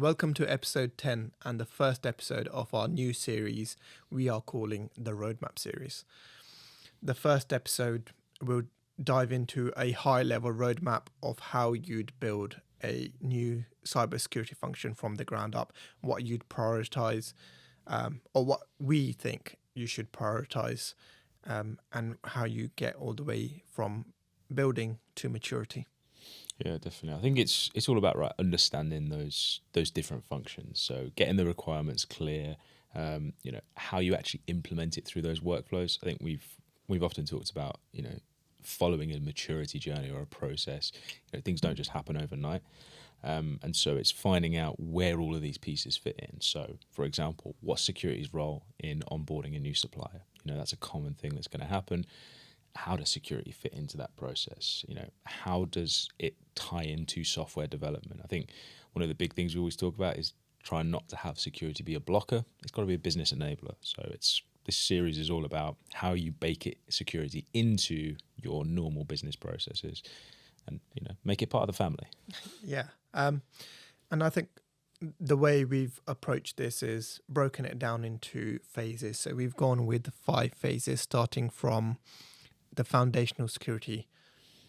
Welcome to episode 10 and the first episode of our new series we are calling the Roadmap series. The first episode will dive into a high-level roadmap of how you'd build a new cybersecurity function from the ground up, what you'd prioritize, or what we think you should prioritize, and how you get all the way from building to maturity. Yeah, definitely. I think it's all about understanding those different functions. So getting the requirements clear, how you actually implement it through those workflows. I think we've often talked about following a maturity journey or a process. Things don't just happen overnight, and so it's finding out where all of these pieces fit in. So, for example, what's security's role in onboarding a new supplier? That's a common thing that's going to happen. How does security fit into that process? How does it tie into software development? I think one of the big things we always talk about is trying not to have security be a blocker. It's got to be a business enabler. So this series is all about how you bake security into your normal business processes and make it part of the family. Yeah. And I think the way we've approached this is broken it down into phases. So we've gone with 5 phases, starting from the foundational security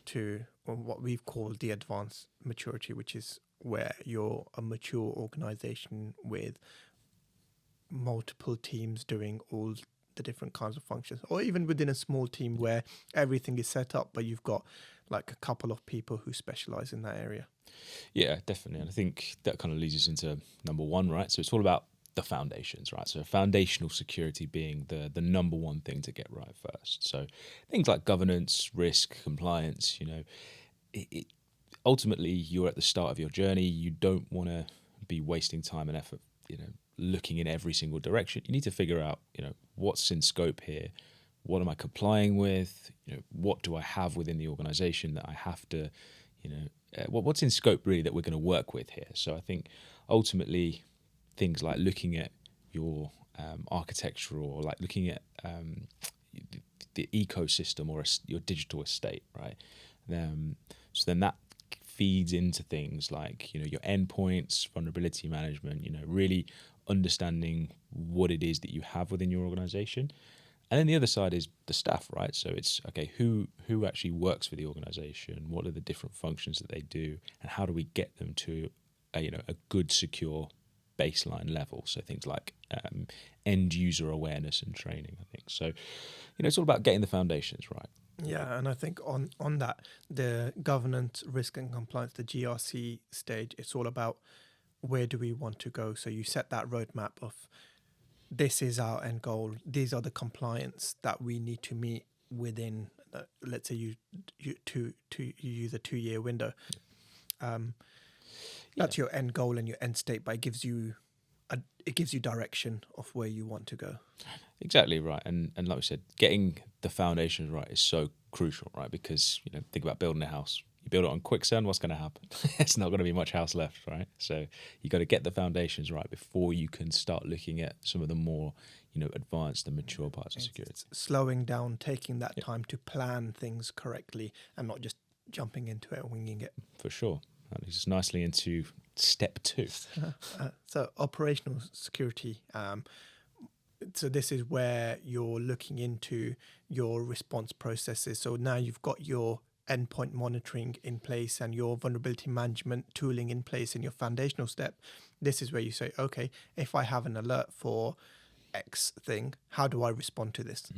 to what we've called the advanced maturity, which is where you're a mature organization with multiple teams doing all the different kinds of functions, or even within a small team where everything is set up, but you've got like a couple of people who specialize in that area. Yeah, definitely. And I think that kind of leads us into number 1, right? So it's all about the foundations, right? So foundational security being the number 1 thing to get right first. So things like governance, risk, compliance, ultimately you're at the start of your journey. You don't want to be wasting time and effort, looking in every single direction. You need to figure out, what's in scope here. What am I complying with? What do I have within the organization that I have to, what's in scope really that we're going to work with here? So I think ultimately things like looking at your architecture, or like looking at the ecosystem or your digital estate, right? So then that feeds into things like your endpoints, vulnerability management. Really understanding what it is that you have within your organization. And then the other side is the staff, right? So it's, okay, who actually works for the organization? What are the different functions that they do? And how do we get them to a good, secure baseline level? So things like end user awareness and training, I think. So, it's all about getting the foundations right. Yeah, and I think on that, the governance, risk and compliance, the GRC stage, it's all about where do we want to go? So you set that roadmap of this is our end goal. These are the compliance that we need to meet within, let's say you use a 2-year window. That's your end goal and your end state, but it gives you direction of where you want to go. Exactly right. And like we said, getting the foundations right is so crucial, right? Because, think about building a house. You build it on quicksand, what's going to happen? It's not going to be much house left, right? So you got to get the foundations right before you can start looking at some of the more, advanced and mature parts of security. It's slowing down, taking that time to plan things correctly and not just jumping into it and winging it. For sure. That leads us nicely into step 2. So operational security. So this is where you're looking into your response processes. So now you've got your endpoint monitoring in place and your vulnerability management tooling in place in your foundational step. This is where you say, okay, if I have an alert for X thing, how do I respond to this?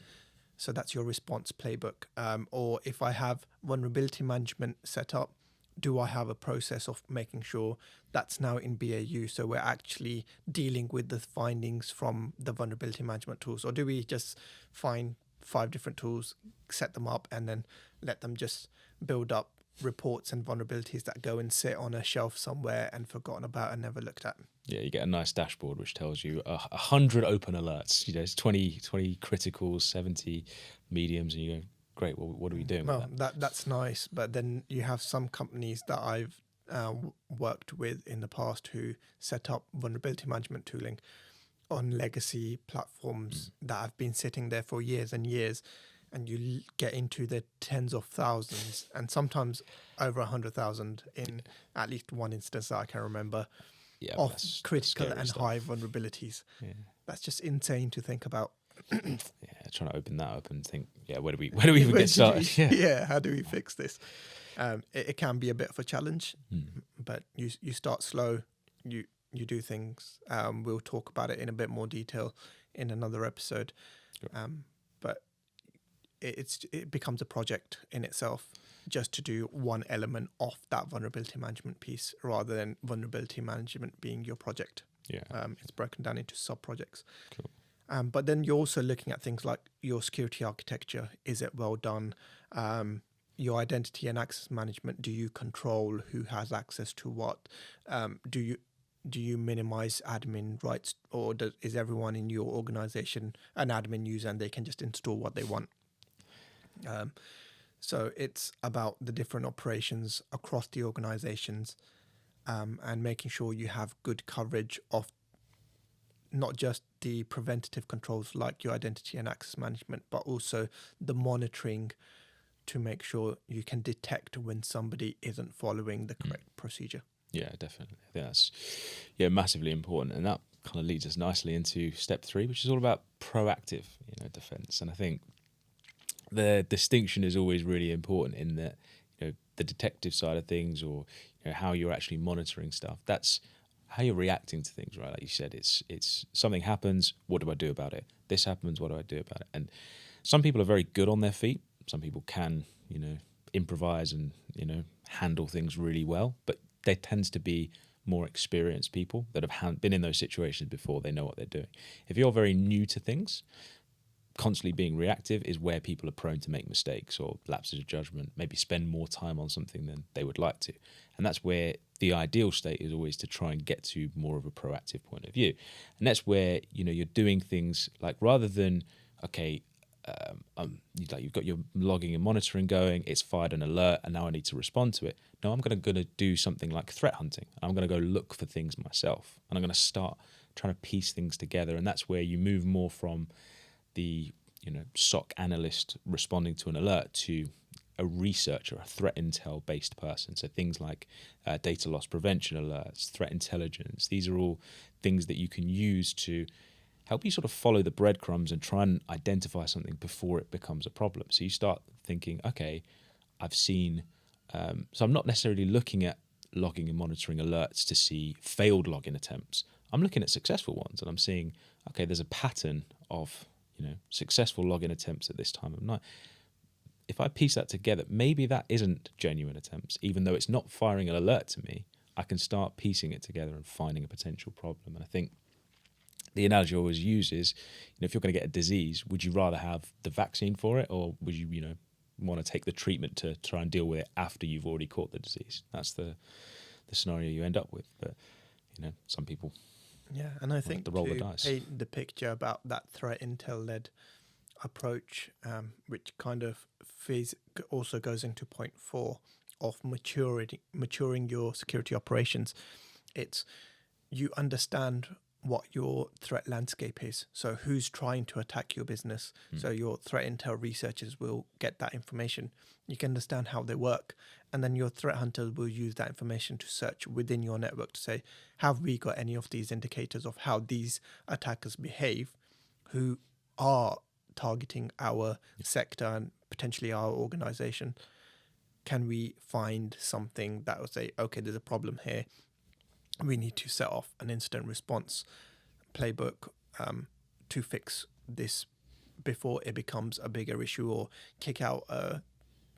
So that's your response playbook. Or if I have vulnerability management set up, do I have a process of making sure that's now in BAU? So we're actually dealing with the findings from the vulnerability management tools, or do we just find 5 different tools, set them up, and then let them just build up reports and vulnerabilities that go and sit on a shelf somewhere and forgotten about and never looked at? Yeah, you get a nice dashboard which tells you 100 open alerts. It's 20 criticals, 70 mediums, and you go, great, well, what are we doing with that? That's nice, but then you have some companies that I've worked with in the past who set up vulnerability management tooling on legacy platforms that have been sitting there for years and years, and you get into the tens of thousands and sometimes over 100,000 in at least one instance that I can remember. Yeah, of that's critical scary and stuff. high vulnerabilities. Yeah. That's just insane to think about. Yeah, trying to open that up and think, yeah, where do we even get started? Yeah, how do we fix this? It can be a bit of a challenge, but you start slow. You do things. We'll talk about it in a bit more detail in another episode. Sure. But it becomes a project in itself, just to do one element of that vulnerability management piece, rather than vulnerability management being your project. Yeah. It's broken down into sub projects. Cool. But then you're also looking at things like your security architecture. Is it well done? Your identity and access management. Do you control who has access to what? Do you minimize admin rights, or is everyone in your organization an admin user and they can just install what they want? So it's about the different operations across the organizations, and making sure you have good coverage of not just the preventative controls like your identity and access management, but also the monitoring to make sure you can detect when somebody isn't following the correct procedure. Yeah, definitely. I think that's massively important, and that kind of leads us nicely into step 3, which is all about proactive, defense. And I think the distinction is always really important in that, the detective side of things, or how you're actually monitoring stuff. That's how you're reacting to things, right? Like you said, it's something happens. What do I do about it? This happens. What do I do about it? And some people are very good on their feet. Some people can, improvise and handle things really well. But there tends to be more experienced people that have been in those situations before. They know what they're doing. If you're very new to things, constantly being reactive is where people are prone to make mistakes or lapses of judgment, maybe spend more time on something than they would like to. And that's where the ideal state is always to try and get to more of a proactive point of view. And that's where, you're doing things like, rather than, okay, like you've got your logging and monitoring going, it's fired an alert and now I need to respond to it. No, I'm going to do something like threat hunting. I'm going to go look for things myself, and I'm going to start trying to piece things together. And that's where you move more from the SOC analyst responding to an alert to a researcher, a threat intel based person. So things like data loss prevention alerts, threat intelligence, these are all things that you can use to help you sort of follow the breadcrumbs and try and identify something before it becomes a problem. So you start thinking, okay, I've seen, so I'm not necessarily looking at logging and monitoring alerts to see failed login attempts. I'm looking at successful ones, and I'm seeing, okay, there's a pattern of successful login attempts at this time of night. If I piece that together, maybe that isn't genuine attempts, even though it's not firing an alert to me. I can start piecing it together and finding a potential problem. And I think the analogy I always use is, if you're going to get a disease, would you rather have the vaccine for it, or would you, want to take the treatment to try and deal with it after you've already caught the disease? That's the scenario you end up with. But some people. Yeah, and I think to roll the to dice. paint the picture about that threat intel-led approach, which kind of also goes into point 4 of maturing your security operations. It's you understand what your threat landscape is. So who's trying to attack your business? So your threat intel researchers will get that information. You can understand how they work. And then your threat hunters will use that information to search within your network to say, have we got any of these indicators of how these attackers behave who are targeting our sector and potentially our organization? Can we find something that will say, okay, there's a problem here. We need to set off an incident response playbook to fix this before it becomes a bigger issue, or kick out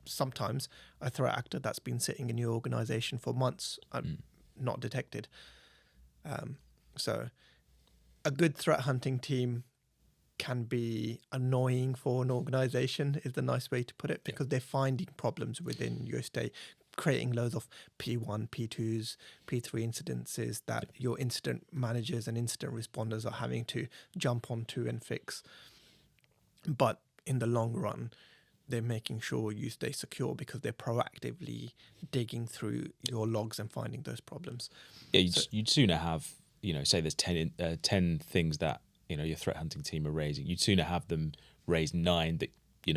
sometimes a threat actor that's been sitting in your organization for months and not detected. So a good threat hunting team can be annoying for an organization, is the nice way to put it, because they're finding problems within your estate, creating loads of P1, P2s, P3 incidences that your incident managers and incident responders are having to jump onto and fix. But in the long run, they're making sure you stay secure because they're proactively digging through your logs and finding those problems. Yeah, you'd sooner have, say there's 10 things that, your threat hunting team are raising. You'd sooner have them raise 9 that,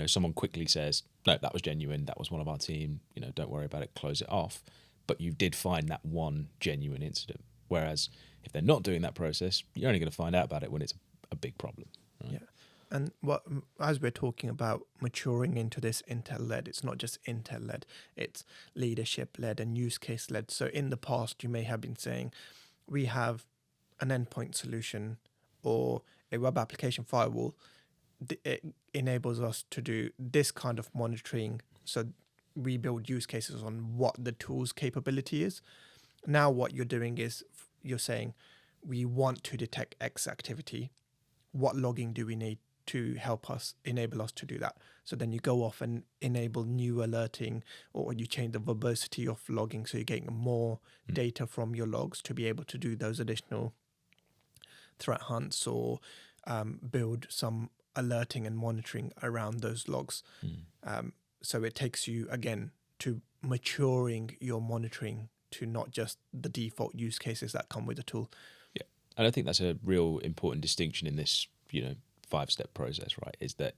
someone quickly says, no, that was genuine. That was one of our team. Don't worry about it. Close it off. But you did find that one genuine incident. Whereas if they're not doing that process, you're only going to find out about it when it's a big problem. Right? Yeah. And as we're talking about maturing into this Intel-led, it's not just Intel-led, it's leadership-led and use case-led. So in the past, you may have been saying, we have an endpoint solution or a web application firewall. It enables us to do this kind of monitoring. So we build use cases on what the tool's capability is. Now what you're doing is you're saying, we want to detect X activity. What logging do we need to help us enable us to do that? So then you go off and enable new alerting, or you change the verbosity of logging so you're getting more data from your logs to be able to do those additional threat hunts or build some alerting and monitoring around those logs. So it takes you again to maturing your monitoring to not just the default use cases that come with the tool. Yeah, and I think that's a real important distinction in this, 5-step process, right? Is that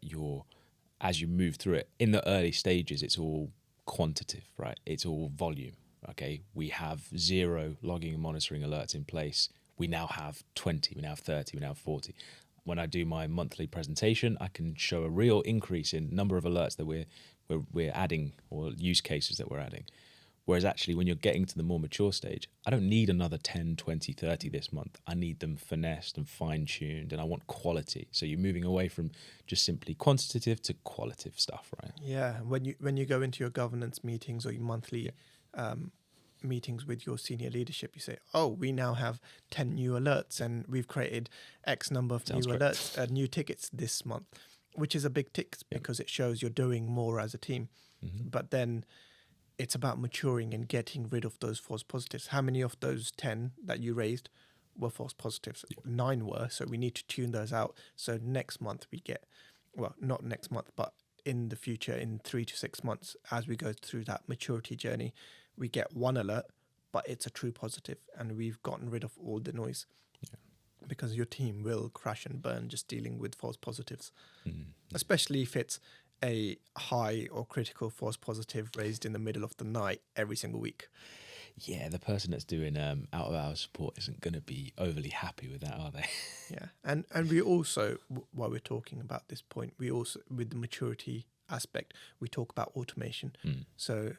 as you move through it, in the early stages, it's all quantitative, right? It's all volume. Okay, we have 0 logging and monitoring alerts in place. We now have 20, we now have 30, we now have 40. When I do my monthly presentation, I can show a real increase in number of alerts that we're adding, or use cases that we're adding. Whereas actually, when you're getting to the more mature stage, I don't need another 10, 20, 30 this month. I need them finessed and fine-tuned, and I want quality. So you're moving away from just simply quantitative to qualitative stuff, right? Yeah, when you go into your governance meetings or your monthly meetings with your senior leadership, you say, oh, we now have 10 new alerts and we've created X number of Sounds new great. alerts, new tickets this month, which is a big tick because it shows you're doing more as a team. But then it's about maturing and getting rid of those false positives. How many of those 10 that you raised were false positives? 9 were, so we need to tune those out. So next month we get, well, not next month, but in the future, in 3 to 6 months, as we go through that maturity journey, we get 1 alert, but it's a true positive, and we've gotten rid of all the noise. Because your team will crash and burn just dealing with false positives, especially if it's a high or critical false positive raised in the middle of the night every single week. Yeah, the person that's doing out-of-hours support isn't going to be overly happy with that, are they? Yeah, and we also, while we're talking about this point, we also, with the maturity aspect, we talk about automation. So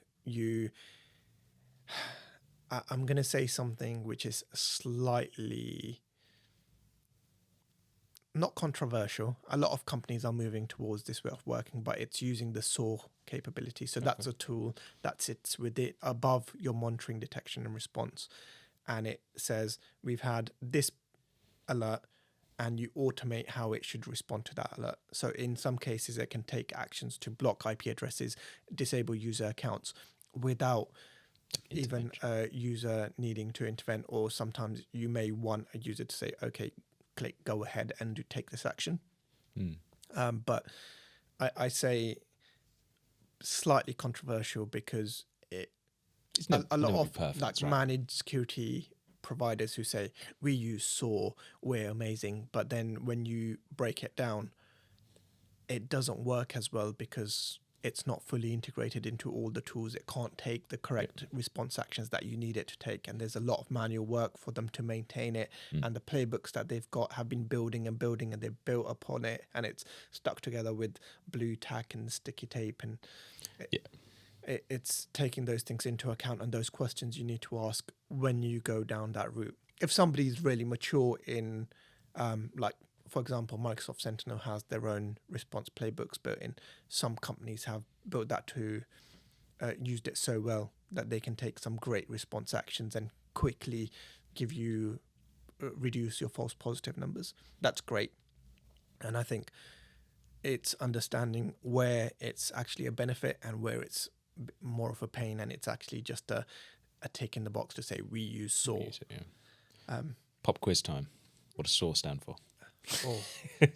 I'm going to say something which is slightly not controversial. A lot of companies are moving towards this way of working, but it's using the SAW capability. So that's a tool that sits with it above your monitoring, detection and response. And it says, we've had this alert, and you automate how it should respond to that alert. So in some cases, it can take actions to block IP addresses, disable user accounts without even a user needing to intervene. Or sometimes you may want a user to say, okay, click go ahead and take this action. But I say slightly controversial because a lot of perfect, managed security providers who say we use SAW, we're amazing, but then when you break it down, it doesn't work as well because it's not fully integrated into all the tools. It can't take the correct response actions that you need it to take. And there's a lot of manual work for them to maintain it. And the playbooks that they've got have been building and building, and they've built upon it. And it's stuck together with blue tack and sticky tape. And it's taking those things into account and those questions you need to ask when you go down that route. If somebody's really mature in, for example, Microsoft Sentinel has their own response playbooks built in. Some companies have built that to used it so well that they can take some great response actions and quickly give you reduce your false positive numbers. That's great. And I think it's understanding where it's actually a benefit and where it's more of a pain, and it's actually just a tick in the box to say we use SAW. Pop quiz time. What does SAW stand for?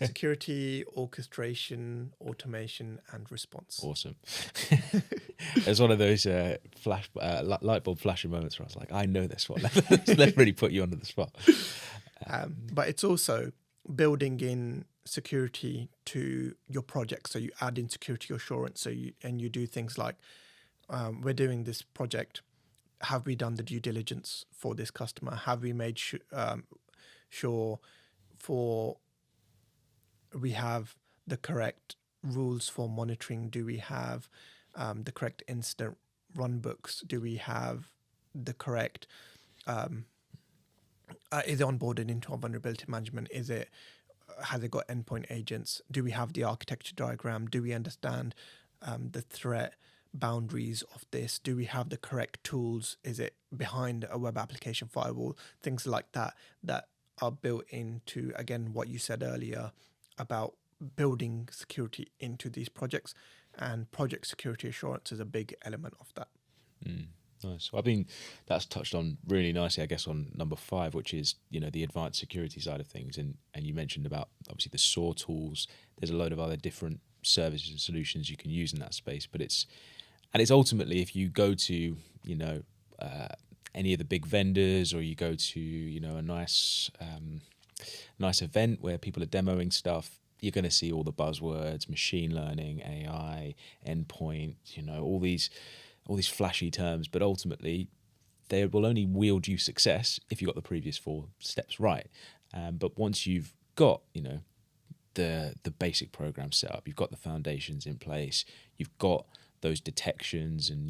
Security, orchestration, automation, and response. Awesome. It's one of those light bulb flashing moments where I was like, I know this one. Let's really put you under the spot. But it's also building in security to your project. So you add in security assurance. You do things like, we're doing this project. have we done the due diligence for this customer? Have we made sure for we have the correct rules for monitoring? Do we have the correct incident run books? Do we have the correct is it onboarded into our vulnerability management? Has it got endpoint agents? Do we have the architecture diagram? Do we understand the threat boundaries of this? Do we have the correct tools? Is it behind a web application firewall? Things like that are built into, again, what you said earlier about building security into these projects, and project security assurance is a big element of that. Nice. I mean, that's touched on really nicely, I guess, on number 5, which is, the advanced security side of things. And you mentioned about, obviously, the SOAR tools. There's a load of other different services and solutions you can use in that space. But it's ultimately, if you go to, any of the big vendors, or you go to, a nice event where people are demoing stuff, you're going to see all the buzzwords: machine learning, AI, endpoint, all these flashy terms. But ultimately, they will only wield you success if you got the previous 4 steps right. But once you've got, the basic program set up, you've got the foundations in place, you've got those detections, and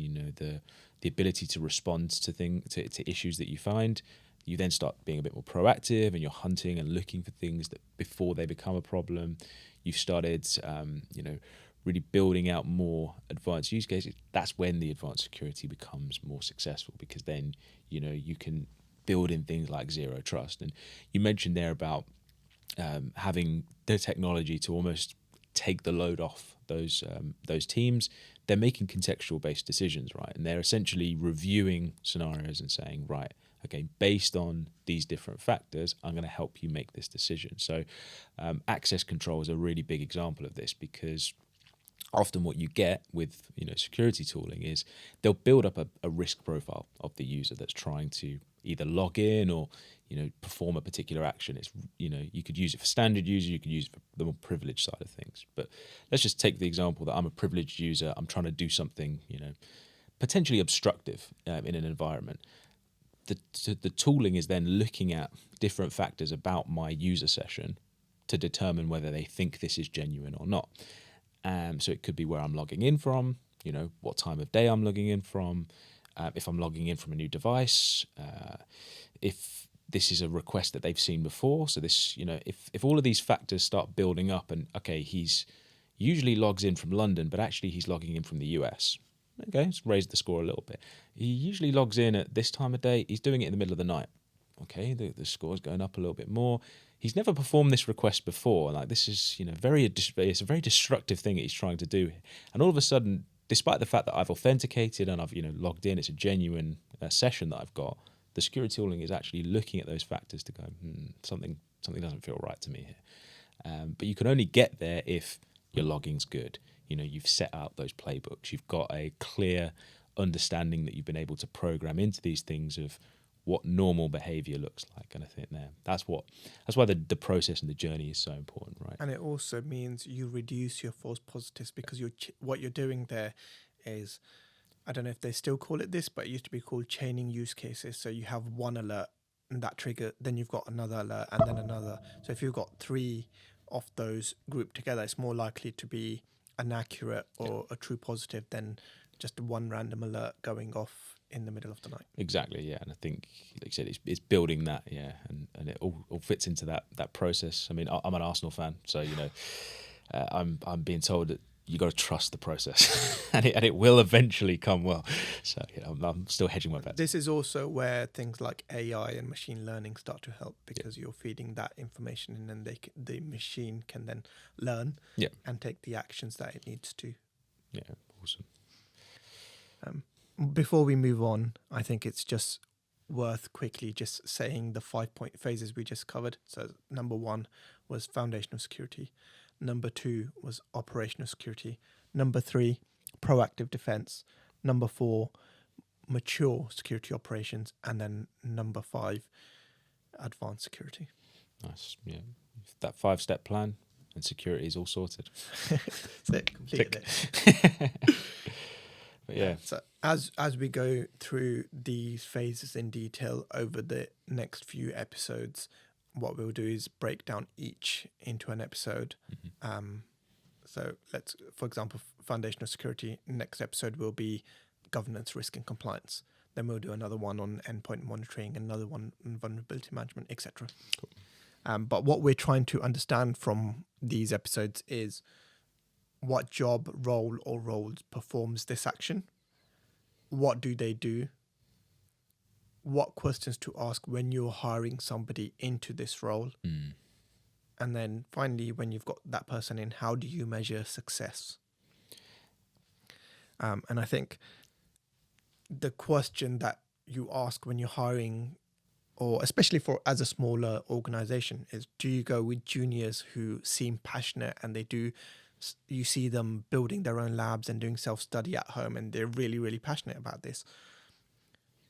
the ability to respond to issues that you find, you then start being a bit more proactive, and you're hunting and looking for things that before they become a problem. You've started, really building out more advanced use cases. That's when the advanced security becomes more successful, because then, you can build in things like zero trust. And you mentioned there about having the technology to almost take the load off those teams. They're making contextual based decisions, right? And they're essentially reviewing scenarios and saying, right, okay, based on these different factors, I'm going to help you make this decision. So access control is a really big example of this, because often what you get with security tooling is they'll build up a risk profile of the user that's trying to either log in or perform a particular action. It's you could use it for standard users, you could use it for the more privileged side of things. But let's just take the example that I'm a privileged user. I'm trying to do something potentially obstructive in an environment. The tooling is then looking at different factors about my user session to determine whether they think this is genuine or not. So it could be where I'm logging in from, what time of day I'm logging in from, if I'm logging in from a new device, if this is a request that they've seen before. So this, if all of these factors start building up, and okay, he's usually logs in from London, but actually he's logging in from the US. Okay, let's raise the score a little bit. He usually logs in at this time of day. He's doing it in the middle of the night. Okay, the score's going up a little bit more. He's never performed this request before. Like, this is, it's a very destructive thing that he's trying to do. And all of a sudden, despite the fact that I've authenticated and I've, logged in, it's a genuine session that I've got, the security tooling is actually looking at those factors to go, something doesn't feel right to me here. But you can only get there if your logging's good. You've set out those playbooks. You've got a clear understanding that you've been able to program into these things of what normal behavior looks like. And I think that's why the process and the journey is so important, right? And it also means you reduce your false positives, because what you're doing there is, I don't know if they still call it this, but it used to be called chaining use cases. So you have one alert and that trigger, then you've got another alert and then another. So if you've got 3 of those grouped together, it's more likely to be an accurate or a true positive than just one random alert going off in the middle of the night. Exactly, yeah. And I think, like you said, it's building that, yeah, and it all fits into that process. I mean, I'm an Arsenal fan, so I'm being told that you got to trust the process, and it will eventually come well. So I'm still hedging my bets. This is also where things like AI and machine learning start to help, because you're feeding that information, and then the machine can then learn and take the actions that it needs to. Yeah, awesome. Before we move on, I think it's just worth quickly just saying the 5-point phases we just covered. So number 1 was foundational security. Number 2 was operational security. Number 3, proactive defense. Number 4, mature security operations. And then number 5, advanced security. Nice. Yeah. That 5-step plan and security is all sorted. That's it. Completed it. But yeah. So As we go through these phases in detail over the next few episodes, what we'll do is break down each into an episode. So let's, for example, foundational security. Next episode will be governance, risk, and compliance. Then we'll do another one on endpoint monitoring, another one on vulnerability management, etc. Cool. But what we're trying to understand from these episodes is what job, role, or roles performs this action. What do they do? What questions to ask when you're hiring somebody into this role? And then finally, when you've got that person in, how do you measure success? And I think the question that you ask when you're hiring, or especially for as a smaller organization, is do you go with juniors who seem passionate and you see them building their own labs and doing self-study at home and they're really, really passionate about this?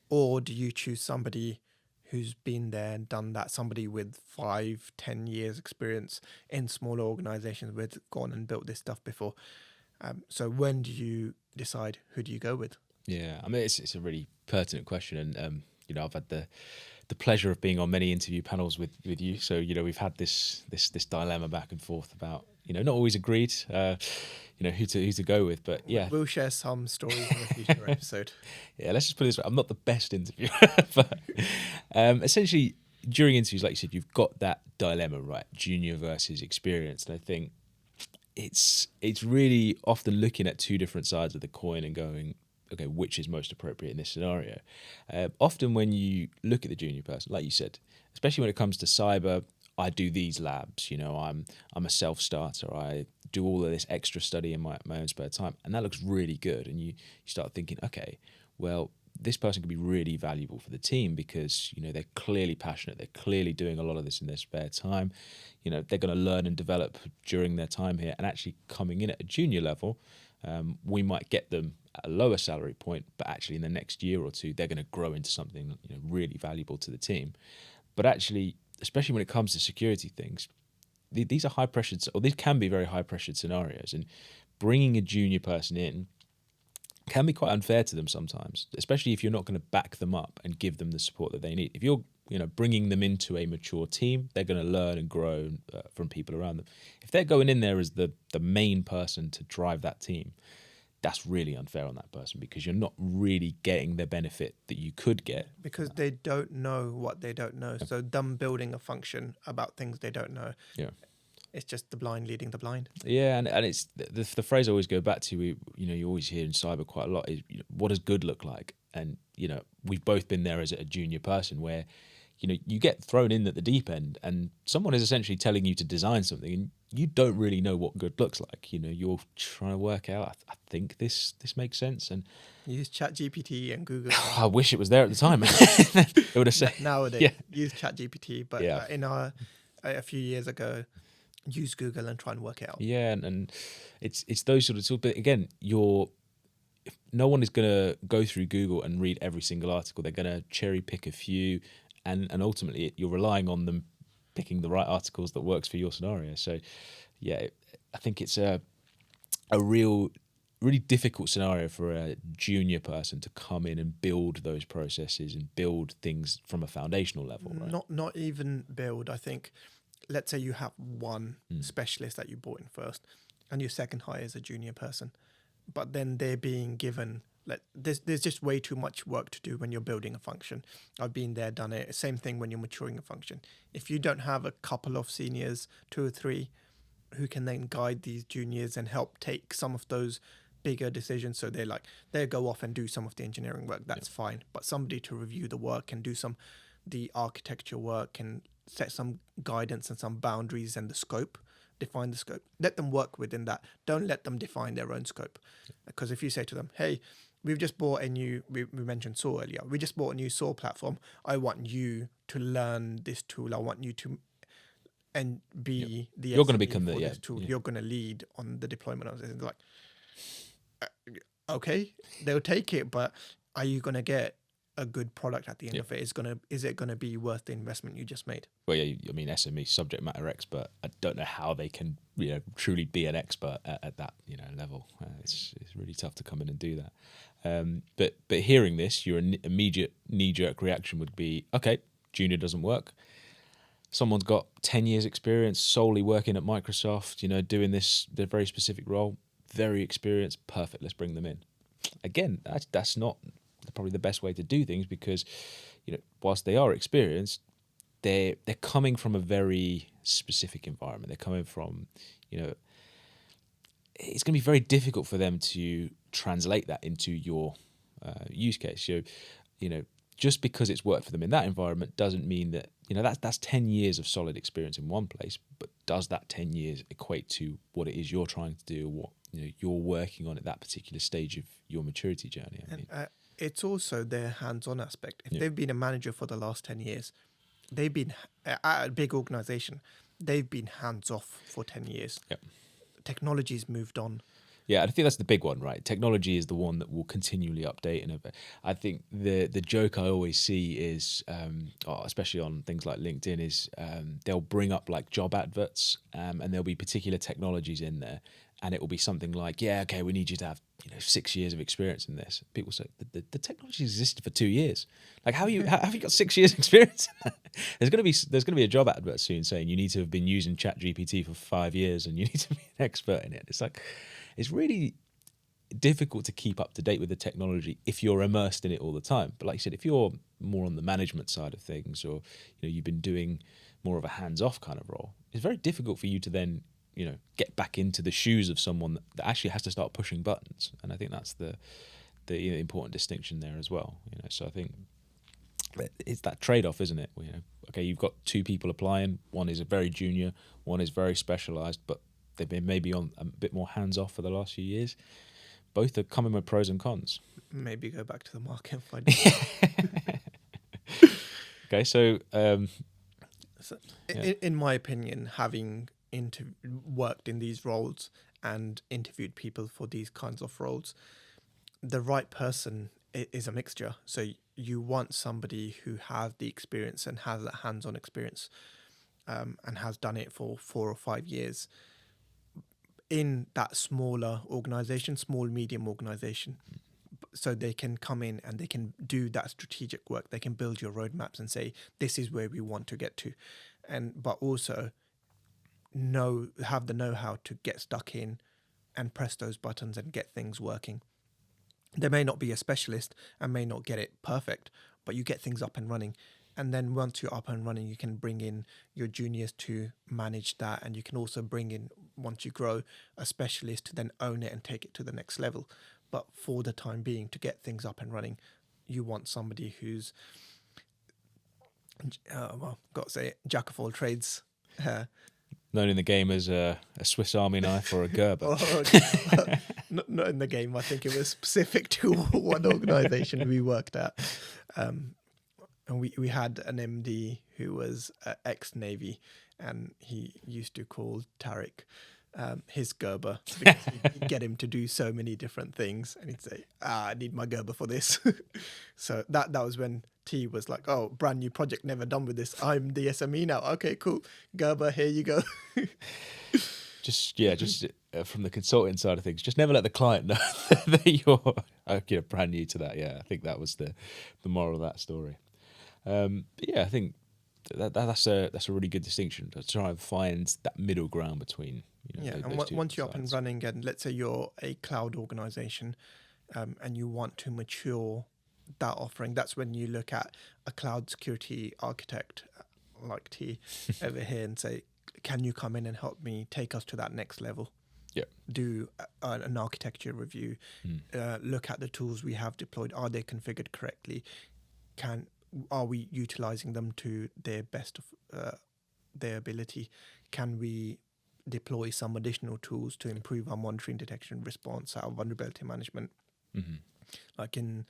Or do you choose somebody who's been there and done that, somebody with 5-10 years experience in smaller organizations with gone and built this stuff before? So when do you decide who do you go with? Yeah, I mean, it's a really pertinent question, and I've had the pleasure of being on many interview panels with you. So we've had this dilemma back and forth about not always agreed, who to go with. But yeah, we'll share some stories in a future episode. Yeah, let's just put it this way: I'm not the best interviewer, but essentially during interviews, like you said, you've got that dilemma, right? Junior versus experienced, and I think it's really often looking at two different sides of the coin and going, okay, which is most appropriate in this scenario? Often when you look at the junior person, like you said, especially when it comes to cyber, I do these labs, I'm a self-starter. I do all of this extra study in my own spare time. And that looks really good. And you start thinking, okay, well, this person could be really valuable for the team because, they're clearly passionate. They're clearly doing a lot of this in their spare time. They're going to learn and develop during their time here. And actually coming in at a junior level, we might get them at a lower salary point, but actually in the next year or two, they're going to grow into something really valuable to the team. But actually, especially when it comes to security things, these are high pressured, or these can be very high pressured scenarios. And bringing a junior person in can be quite unfair to them sometimes, especially if you're not going to back them up and give them the support that they need. If you're bringing them into a mature team, they're going to learn and grow from people around them. If they're going in there as the main person to drive that team, that's really unfair on that person because you're not really getting the benefit that you could get. Because they don't know what they don't know. So them building a function about things they don't know. Yeah. It's just the blind leading the blind. Yeah, and it's the phrase I always go back to, you always hear in cyber quite a lot, is what does good look like? And, we've both been there as a junior person where, you get thrown in at the deep end and someone is essentially telling you to design something and you don't really know what good looks like. You're trying to work out, I think this makes sense. And use ChatGPT and Google. I wish it was there at the time. It would have said nowadays, use ChatGPT, but yeah. A few years ago, use Google and try and work it out. Yeah, and it's those sort of tools. But again, no one is going to go through Google and read every single article. They're going to cherry pick a few, and ultimately you're relying on them picking the right articles that works for your scenario. So, yeah, I think it's a really difficult scenario for a junior person to come in and build those processes and build things from a foundational level. Right? Not even build. I think, let's say you have one specialist that you brought in first, and your second hire is a junior person, but then they're being given. There's just way too much work to do when you're building a function. I've been there, done it. Same thing when you're maturing a function. If you don't have a couple of seniors, 2 or 3, who can then guide these juniors and help take some of those bigger decisions, so they go off and do some of the engineering work, that's fine. But somebody to review the work and do the architecture work and set some guidance and some boundaries and the scope. Define the scope. Let them work within that. Don't let them define their own scope. Because if you say to them, hey, we've just bought we mentioned SAW earlier. We just bought a new SAW platform. I want you to learn this tool. I want you to be the You're going to SME become for this tool. You're going to lead on the deployment of this. Like, okay, they'll take it, but are you going to get a good product at the end of it? Is it gonna be worth the investment you just made? Well, yeah, I mean, SME, subject matter expert. I don't know how they can, truly be an expert at that, level. It's really tough to come in and do that. But hearing this, your immediate knee-jerk reaction would be, okay, junior doesn't work. Someone's got 10 years experience solely working at Microsoft, doing the very specific role, very experienced, perfect, let's bring them in. Again, that's not probably the best way to do things, because, whilst they are experienced, they're coming from a very specific environment. They're coming from, it's going to be very difficult for them to translate that into your use case. So, just because it's worked for them in that environment doesn't mean that, that's 10 years of solid experience in one place, but does that 10 years equate to what it is you're trying to do, or what you're working on at that particular stage of your maturity journey? I mean, it's also their hands-on aspect. If they've been a manager for the last 10 years, they've been at a big organization, they've been hands-off for 10 years. Yep. Technology's moved on. Yeah, I think that's the big one, right? Technology is the one that will continually update. And I think the joke I always see is, especially on things like LinkedIn, is they'll bring up like job adverts, and there'll be particular technologies in there, and it will be something like, yeah, okay, we need you to have 6 years of experience in this. People say the technology existed for 2 years. Like, how have you got 6 years experience? There's going to be a job advert soon saying you need to have been using ChatGPT for 5 years and you need to be an expert in it. It's like, it's really difficult to keep up to date with the technology if you're immersed in it all the time. But like you said, if you're more on the management side of things, or you've been doing more of a hands-off kind of role, it's very difficult for you to then get back into the shoes of someone that actually has to start pushing buttons. And I think that's the important distinction there as well. So I think it's that trade-off, isn't it? Okay, you've got two people applying. One is a very junior, one is very specialised, but they've been maybe on a bit more hands-off for the last few years. Both are coming with pros and cons. Maybe go back to the market and find out. Okay, so in my opinion, having worked in these roles and interviewed people for these kinds of roles, the right person is a mixture. So you want somebody who has the experience and has that hands-on experience, and has done it for 4 or 5 years in that smaller organization, small, medium organization. So they can come in and they can do that strategic work. They can build your roadmaps and say, this is where we want to get to. But also have the know-how to get stuck in and press those buttons and get things working. They may not be a specialist and may not get it perfect, but you get things up and running. And then once you're up and running, you can bring in your juniors to manage that. And you can also bring in, once you grow, a specialist to then own it and take it to the next level. But for the time being, to get things up and running, you want somebody who's, got to say it, jack of all trades. Known in the game as a Swiss Army knife or a Gerber. Not in the game. I think it was specific to one organisation we worked at. And we had an MD who was ex-Navy, and he used to call Tariq his Gerber, because he'd get him to do so many different things, and he'd say, I need my Gerber for this. So that was when T was like, oh, brand new project, never done with this. I'm the SME now. Okay, cool. Gerber, here you go. Just from the consulting side of things, just never let the client know that you're brand new to that. Yeah, I think that was the moral of that story. But yeah, I think that's a really good distinction, to try and find that middle ground between once you're up and running, and let's say you're a cloud organization, and you want to mature that offering, that's when you look at a cloud security architect like T over here and say, can you come in and help me take us to that next level? Yeah. Do an architecture review, look at the tools we have deployed. Are they configured correctly? Are we utilizing them to their best of their ability? Can we deploy some additional tools to improve our monitoring, detection, response, our vulnerability management? Mm-hmm. Like in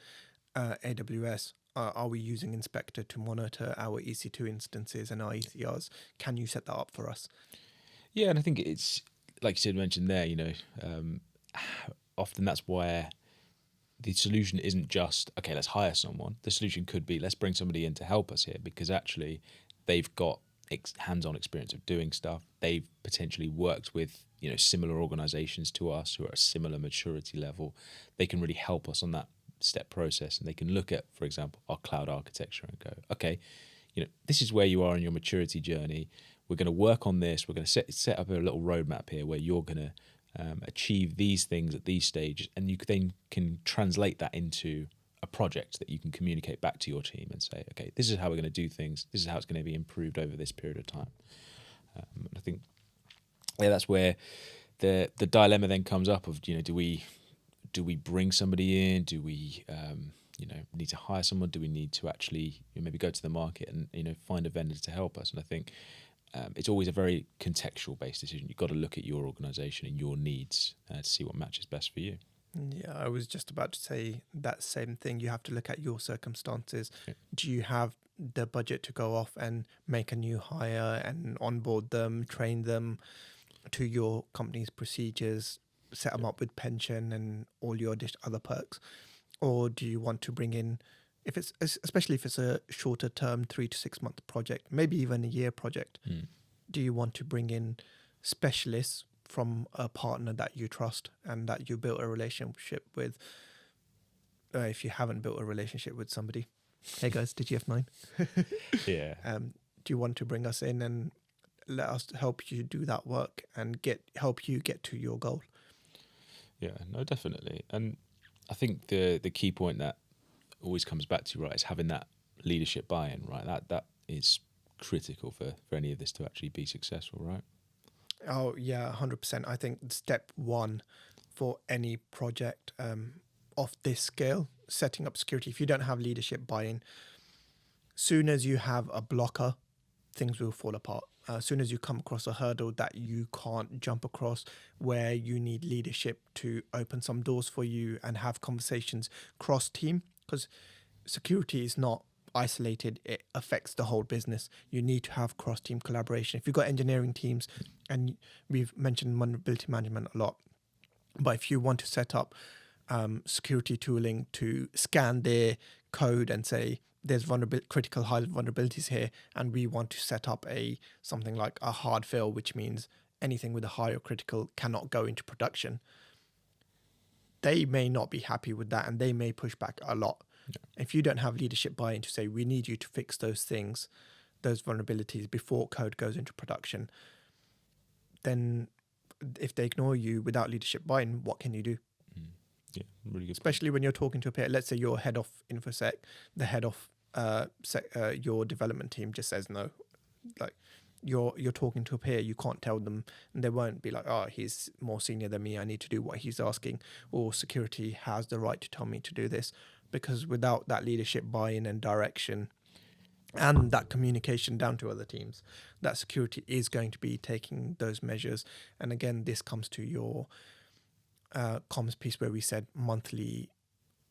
AWS, are we using Inspector to monitor our EC2 instances and our ECRs? Can you set that up for us? Yeah, and I think it's, like you said, mentioned there, often that's where the solution isn't just, okay, let's hire someone. The solution could be, let's bring somebody in to help us here, because actually they've got hands-on experience of doing stuff. They've potentially worked with, similar organizations to us who are at a similar maturity level. They can really help us on that step process, and they can look at, for example, our cloud architecture and go, okay, this is where you are in your maturity journey. We're going to work on this. We're going to set up a little roadmap here where you're going to achieve these things at these stages, and you then can translate that into a project that you can communicate back to your team and say, okay, this is how we're going to do things. This is how it's going to be improved over this period of time. I think, that's where the dilemma then comes up of, do we bring somebody in? Do we need to hire someone? Do we need to actually maybe go to the market and find a vendor to help us? And I think it's always a very contextual based decision. You've got to look at your organisation and your needs to see what matches best for you. Yeah, I was just about to say that same thing. You have to look at your circumstances. Yeah. Do you have the budget to go off and make a new hire and onboard them, train them to your company's procedures, set them up with pension and all your other perks? Or do you want to bring in, especially if it's a shorter term, 3 to 6 month project, maybe even a year project, do you want to bring in specialists from a partner that you trust and that you built a relationship with? If you haven't built a relationship with somebody, hey guys, did you have 9? Yeah. Do you want to bring us in and let us help you do that work and help you get to your goal? Yeah, no, definitely. And I think the key point that always comes back to, right, is having that leadership buy-in, right? That is critical for any of this to actually be successful, right? Oh yeah, 100%. I think step one for any project of this scale, setting up security, if you don't have leadership buy-in, soon as you have a blocker, things will fall apart. As soon as you come across a hurdle that you can't jump across, where you need leadership to open some doors for you and have conversations cross-team, because security is not isolated, it affects the whole business. You need to have cross-team collaboration. If you've got engineering teams, and we've mentioned vulnerability management a lot, but if you want to set up security tooling to scan their code and say there's critical high vulnerabilities here, and we want to set up something like a hard fail, which means anything with a high or critical cannot go into production, they may not be happy with that and they may push back a lot. Yeah. If you don't have leadership buy-in to say, we need you to fix those things, those vulnerabilities before code goes into production, then if they ignore you without leadership buy-in, what can you do? Yeah, really good. Especially when you're talking to a peer. Let's say you're head of InfoSec, the head of your development team just says no. Like you're talking to a peer, you can't tell them, and they won't be like, oh, he's more senior than me, I need to do what he's asking, or security has the right to tell me to do this. Because without that leadership buy-in and direction and that communication down to other teams, that security is going to be taking those measures. And again, this comes to your comms piece where we said monthly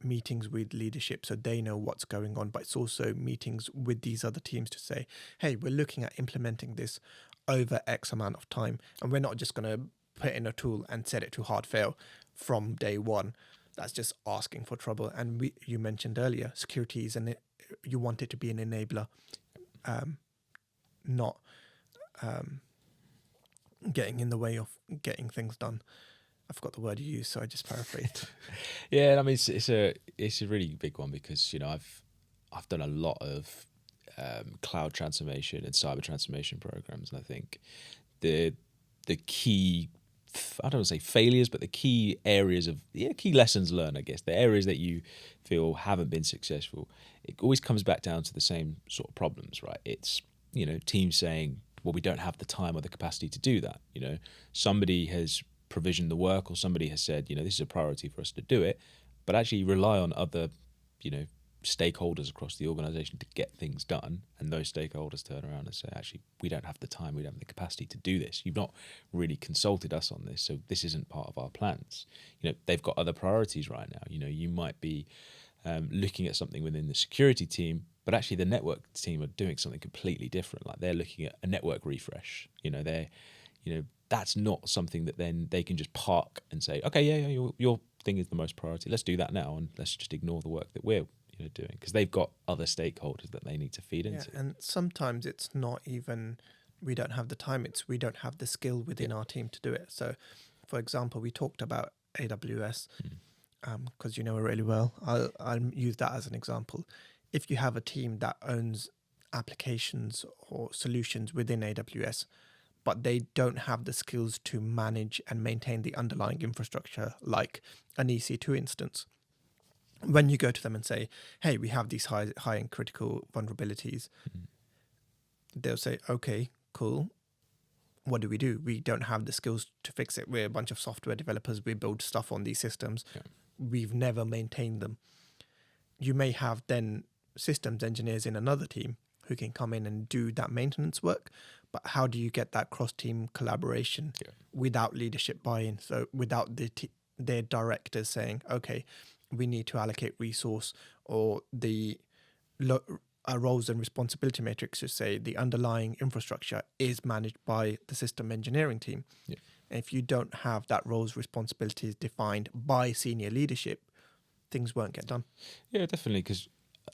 meetings with leadership so they know what's going on, but it's also meetings with these other teams to say, hey, we're looking at implementing this over X amount of time, and we're not just going to put in a tool and set it to hard fail from day one. That's just asking for trouble. And you mentioned earlier, security is you want it to be an enabler, not getting in the way of getting things done. I forgot the word you used, so I just paraphrased. Yeah, I mean it's a really big one because I've done a lot of cloud transformation and cyber transformation programs, and I think the key, I don't want to say failures, but the key areas of key lessons learned, I guess, the areas that you feel haven't been successful, it always comes back down to the same sort of problems, right? It's teams saying, well, we don't have the time or the capacity to do that. Somebody has provisioned the work, or somebody has said, this is a priority for us to do it, but actually rely on other, stakeholders across the organization to get things done. And those stakeholders turn around and say, actually, we don't have the time, we don't have the capacity to do this. You've not really consulted us on this, so this isn't part of our plans. They've got other priorities right now. You might be looking at something within the security team, but actually the network team are doing something completely different. Like they're looking at a network refresh. That's not something that then they can just park and say, okay, yeah, thing is the most priority. Let's do that now, and let's just ignore the work that we're doing, because they've got other stakeholders that they need to feed into. And sometimes it's not even we don't have the time, it's we don't have the skill within our team to do it. So, for example, we talked about AWS because you know it really well. I'll use that as an example. If you have a team that owns applications or solutions within AWS, but they don't have the skills to manage and maintain the underlying infrastructure like an EC2 instance, when you go to them and say, hey, we have these high and critical vulnerabilities, they'll say, okay, cool. What do? We don't have the skills to fix it. We're a bunch of software developers. We build stuff on these systems. Yeah. We've never maintained them. You may have then systems engineers in another team who can come in and do that maintenance work. But how do you get that cross-team collaboration without leadership buy-in? So without their directors saying, okay, we need to allocate resource, or the roles and responsibility matrix to say the underlying infrastructure is managed by the system engineering team. Yeah. And if you don't have that roles responsibilities defined by senior leadership, things won't get done. Yeah, definitely, because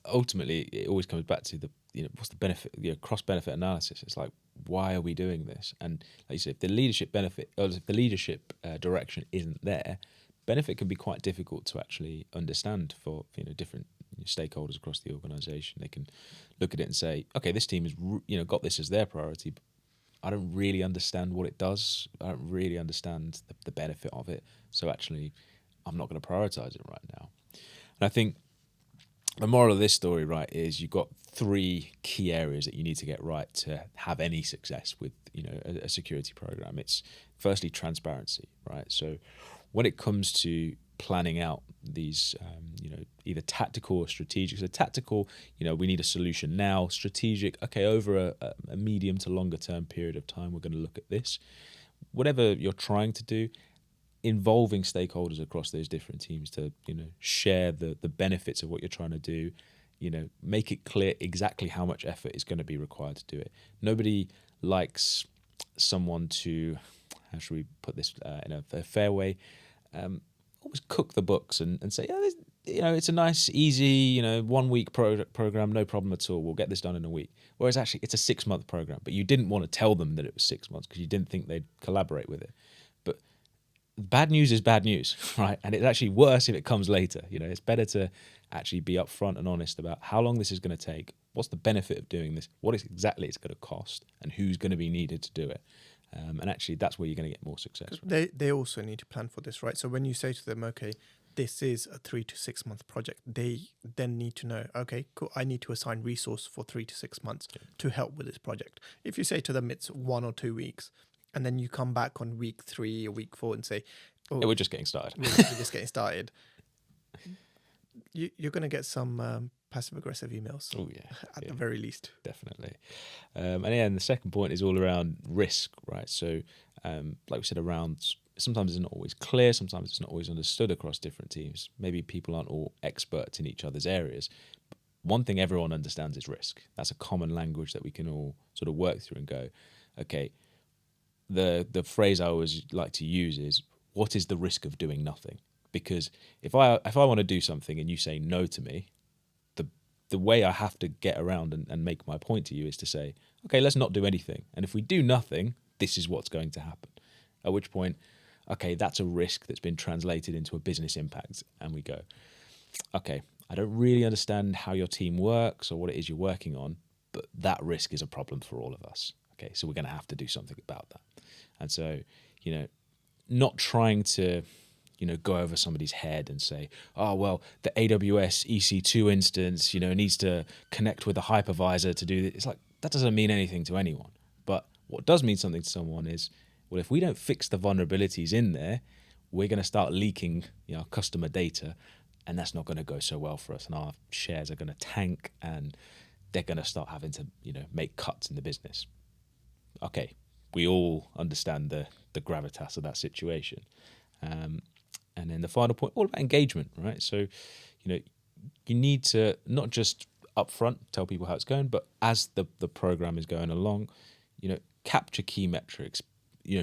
ultimately it always comes back to the what's the benefit, cross benefit analysis. It's like, why are we doing this? And like you said, if the leadership benefit, or if the leadership direction isn't there, benefit can be quite difficult to actually understand for different stakeholders across the organisation. They can look at it and say, okay, this team has got this as their priority, but I don't really understand what it does. I don't really understand the benefit of it. So actually, I'm not going to prioritise it right now. And I think the moral of this story, right, is you've got 3 key areas that you need to get right to have any success with a security program. It's firstly transparency, right? So when it comes to planning out these, either tactical or strategic. So tactical, we need a solution now. Strategic, okay, over a medium to longer term period of time, we're going to look at this. Whatever you're trying to do, involving stakeholders across those different teams to, share the benefits of what you're trying to do, make it clear exactly how much effort is going to be required to do it. Nobody likes someone to, how should we put this in a fair way, always cook the books and say, it's a nice, easy, 1 week program, no problem at all. We'll get this done in a week. Whereas actually it's a 6-month program, but you didn't want to tell them that it was 6 months because you didn't think they'd collaborate with it. But bad news is bad news, right? And it's actually worse if it comes later. It's better to actually be upfront and honest about how long this is going to take, what's the benefit of doing this, what exactly it's going to cost, and who's going to be needed to do it. And actually, that's where you're going to get more success. They also need to plan for this, right? So when you say to them, okay, this is a 3 to 6 month project, they then need to know, okay, cool, I need to assign resource for 3 to 6 months to help with this project. If you say to them it's 1 or 2 weeks, and then you come back on week 3 or week 4 and say, oh, we're just getting started. We're just getting started. You're going to get some passive-aggressive emails. Oh, yeah. At the very least. Definitely. And the second point is all around risk, right? So, like we said, sometimes it's not always clear, sometimes it's not always understood across different teams. Maybe people aren't all experts in each other's areas. One thing everyone understands is risk. That's a common language that we can all sort of work through and go, okay, the phrase I always like to use is, what is the risk of doing nothing? Because if I want to do something and you say no to me, the way I have to get around and make my point to you is to say, okay, let's not do anything. And if we do nothing, this is what's going to happen. At which point, okay, that's a risk that's been translated into a business impact. And we go, okay, I don't really understand how your team works or what it is you're working on, but that risk is a problem for all of us. Okay, so we're going to have to do something about that. And so, not trying to go over somebody's head and say, oh, well, the AWS EC2 instance, needs to connect with a hypervisor to do this. It's like, that doesn't mean anything to anyone. But what does mean something to someone is, well, if we don't fix the vulnerabilities in there, we're going to start leaking customer data, and that's not going to go so well for us. And our shares are going to tank, and they're going to start having to, make cuts in the business. Okay, we all understand the gravitas of that situation. And then the final point, all about engagement, right? So, you need to not just upfront tell people how it's going, but as the program is going along, capture key metrics,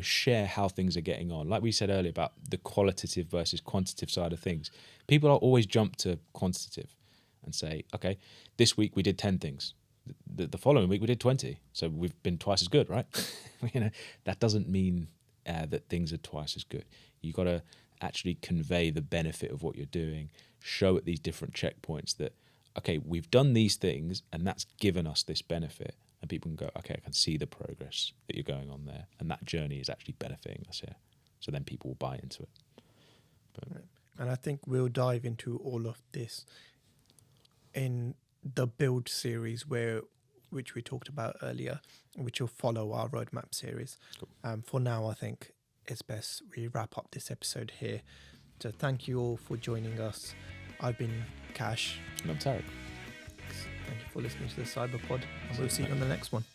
share how things are getting on. Like we said earlier about the qualitative versus quantitative side of things. People are always jump to quantitative and say, okay, this week we did 10 things. The following week we did 20. So we've been twice as good, right? That doesn't mean that things are twice as good. You've got to actually convey the benefit of what you're doing, show at these different checkpoints that, okay, we've done these things and that's given us this benefit. And people can go, okay, I can see the progress that you're going on there. And that journey is actually benefiting us here. So then people will buy into it. And I think we'll dive into all of this in the build series which we talked about earlier, which will follow our roadmap series. Cool. For now, I think it's best we wrap up this episode here. So thank you all for joining us. I've been Cash. And I'm Tarek. Thank you for listening to the CyberPod, and we'll see you on the next one.